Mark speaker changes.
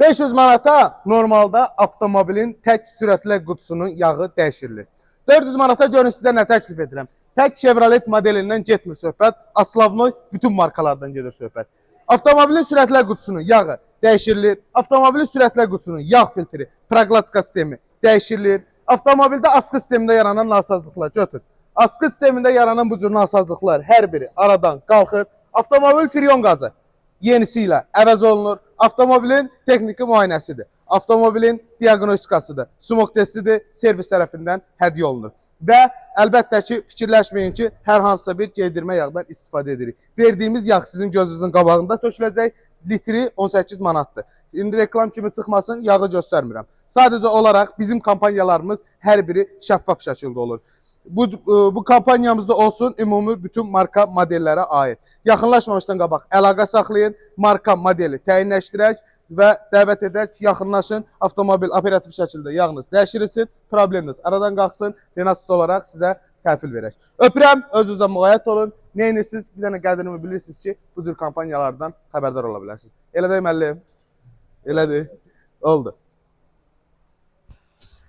Speaker 1: 500 manata normalda avtomobilin tək sürətli qutusunun yağı dəyişirilir. 400 manata görün sizə nə təklif edirəm. Tək Chevrolet modelindən getmir söhbət, aslavlı bütün markalardan gedir söhbət. Avtomobilin sürətli qutusunun yağı dəyişirilir. Avtomobilin sürətli qutusunun yağ filtri, praqlatka sistemi dəyişirilir. Avtomobildə askı sistemində yaranan nasazlıqlar götür. Askı sistemində yaranan bu cür nasazlıqlar hər biri aradan qalxır. Avtomobil freon qazı yenisi ilə əvəz olunur. Avtomobilin texniki müayinəsidir. Avtomobilin diaqnostikasıdır. Smog testidir, servis tərəfindən hədiyyə olunur. Və əlbəttə ki, fikirləşməyin ki, hər hansısa bir geydirmə yağdan istifadə edirik. Verdiyimiz yağ sizin gözünüzün qabağında töküləcək, litri 18 manatdır. İndi reklam kimi çıxmasın, yağı göstərmirəm. Sadəcə olaraq bizim kampanyalarımız hər biri şəffaf şəkildə olur. Bu kampanyamızda olsun ümumi bütün marka modellərə aid. Yaxınlaşmamışdan qabaq əlaqə saxlayın, marka modeli təyinləşdirək və dəvət edək, yaxınlaşın, avtomobil operativ şəkildə yağınız dəyişirilsin, probleminiz aradan qalxsın, Renat Usta olaraq sizə təhvil verək. Öpürəm, özünüzdən müğayyət olun, neyinirsiniz, bir dənə qədrini bilirsiniz ki, bu cür kampanyalardan xəbərdar ola bilərsiniz. Elə deyim, müəllim? Elədir, oldu.